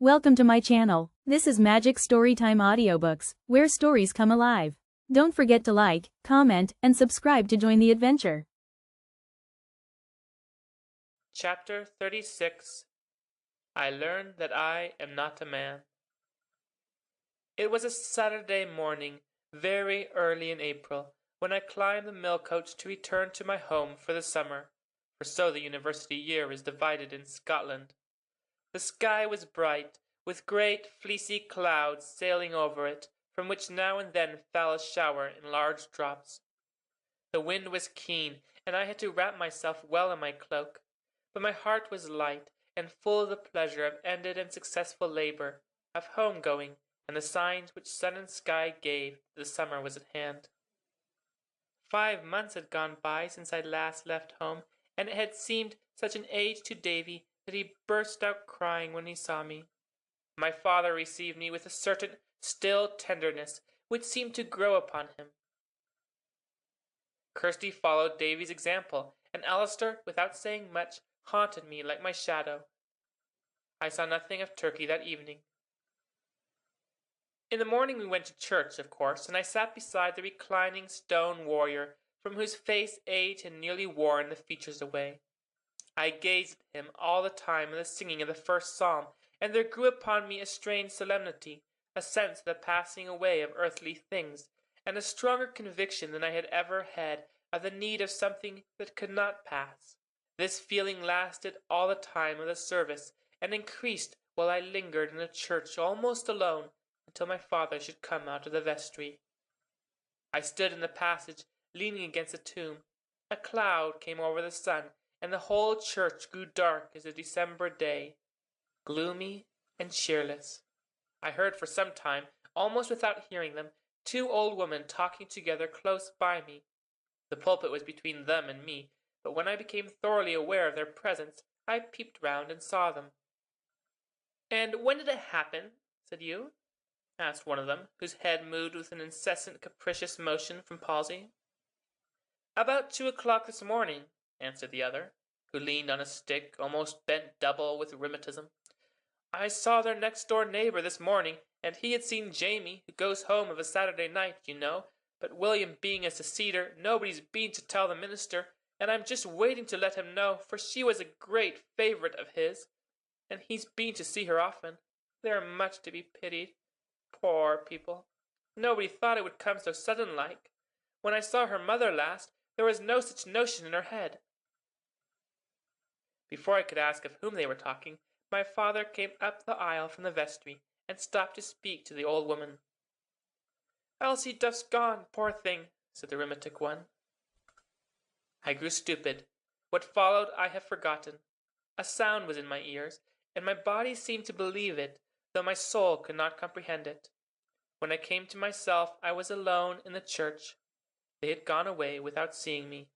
Welcome to my channel. This is Magic Storytime Audiobooks, where stories come alive. Don't forget to like, comment, and subscribe to join the adventure. Chapter 36 I Learned That I Am Not a Man. It was a Saturday morning, very early in April, when I climbed the mail coach to return to my home for the summer, for so the university year is divided in Scotland. The sky was bright, with great fleecy clouds sailing over it, from which now and then fell a shower in large drops. The wind was keen, and I had to wrap myself well in my cloak, but my heart was light and full of the pleasure of ended and successful labor, of home-going, and the signs which sun and sky gave that the summer was at hand. 5 months had gone by since I last left home, and it had seemed such an age to Davy that he burst out crying when he saw me. My father received me with a certain still tenderness which seemed to grow upon him. Kirsty followed Davy's example, and Alistair, without saying much, haunted me like my shadow. I saw nothing of Turkey that evening. In the morning we went to church, of course, and I sat beside the reclining stone warrior, from whose face age had nearly worn the features away. I gazed at him all the time in the singing of the first psalm, and there grew upon me a strange solemnity, a sense of the passing away of earthly things, and a stronger conviction than I had ever had of the need of something that could not pass. This feeling lasted all the time of the service, and increased while I lingered in the church almost alone until my father should come out of the vestry. I stood in the passage, leaning against the tomb. A cloud came over the sun, and the whole church grew dark as a December day, gloomy and cheerless. I heard for some time, almost without hearing them, 2 old women talking together close by me. The pulpit was between them and me, but when I became thoroughly aware of their presence, I peeped round and saw them. "And when did it happen?" said you, asked one of them, whose head moved with an incessant capricious motion from palsy. "About 2 o'clock this morning," answered the other, who leaned on a stick, almost bent double with rheumatism. "I saw their next-door neighbor this morning, and he had seen Jamie, who goes home of a Saturday night, you know, but William being at the Cedar, nobody's been to tell the minister, and I'm just waiting to let him know, for she was a great favourite of his, and he's been to see her often. They're much to be pitied. Poor people. Nobody thought it would come so sudden-like. When I saw her mother last, there was no such notion in her head." Before I could ask of whom they were talking, my father came up the aisle from the vestry, and stopped to speak to the old woman. "Elsie Duff's gone, poor thing," said the rheumatic one. I grew stupid. What followed I have forgotten. A sound was in my ears, and my body seemed to believe it, though my soul could not comprehend it. When I came to myself, I was alone in the church. They had gone away without seeing me.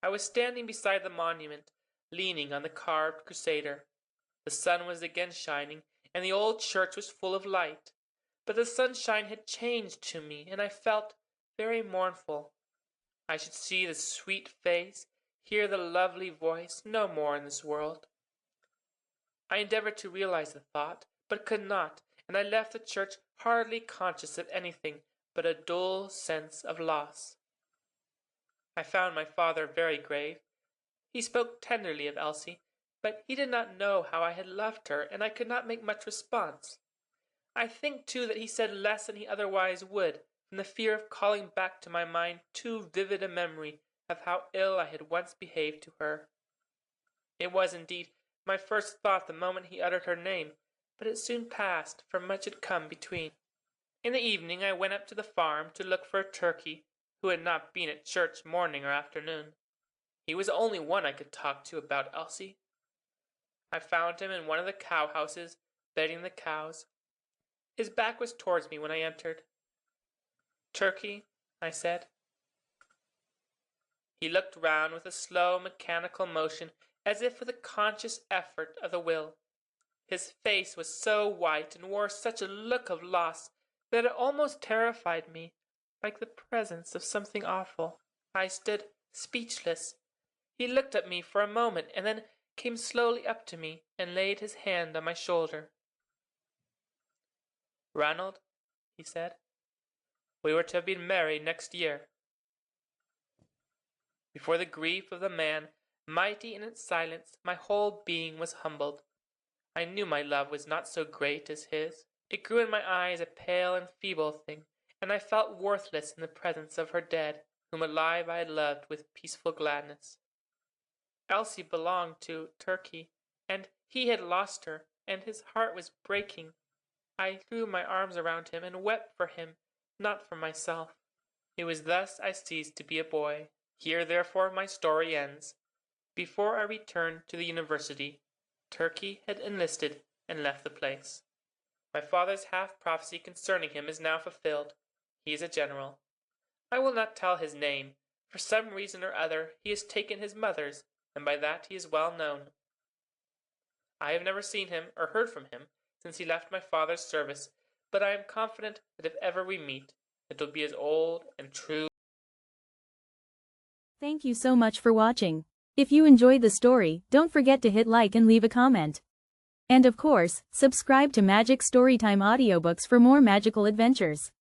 I was standing beside the monument, leaning on the carved crusader. The sun was again shining, and the old church was full of light. But the sunshine had changed to me, and I felt very mournful. I should see the sweet face, hear the lovely voice, no more in this world. I endeavored to realize the thought, but could not, and I left the church hardly conscious of anything but a dull sense of loss. I found my father very grave. He spoke tenderly of Elsie, but he did not know how I had loved her, and I could not make much response. I think, too, that he said less than he otherwise would, from the fear of calling back to my mind too vivid a memory of how ill I had once behaved to her. It was, indeed, my first thought the moment he uttered her name, but it soon passed, for much had come between. In the evening I went up to the farm to look for a turkey, who had not been at church morning or afternoon. He was the only one I could talk to about Elsie. I found him in one of the cow-houses, bedding the cows. His back was towards me when I entered. "Turkey," I said. He looked round with a slow mechanical motion, as if with a conscious effort of the will. His face was so white and wore such a look of loss that it almost terrified me, like the presence of something awful. I stood speechless. He looked at me for a moment, and then came slowly up to me and laid his hand on my shoulder. "Ranald," he said, "we were to have been married next year." Before the grief of the man, mighty in its silence, my whole being was humbled. I knew my love was not so great as his. It grew in my eyes a pale and feeble thing, and I felt worthless in the presence of her dead, whom alive I had loved with peaceful gladness. Elsie belonged to Turkey, and he had lost her, and his heart was breaking. I threw my arms around him and wept for him, not for myself. It was thus I ceased to be a boy. Here, therefore, my story ends. Before I returned to the university, Turkey had enlisted and left the place. My father's half-prophecy concerning him is now fulfilled. He is a general. I will not tell his name. For some reason or other he has taken his mother's, and by that he is well known. I have never seen him or heard from him since he left my father's service, but I am confident that if ever we meet, it will be as old and true. Thank you so much for watching. If you enjoyed the story, don't forget to hit like and leave a comment. And of course, subscribe to Magic Storytime Audiobooks for more magical adventures.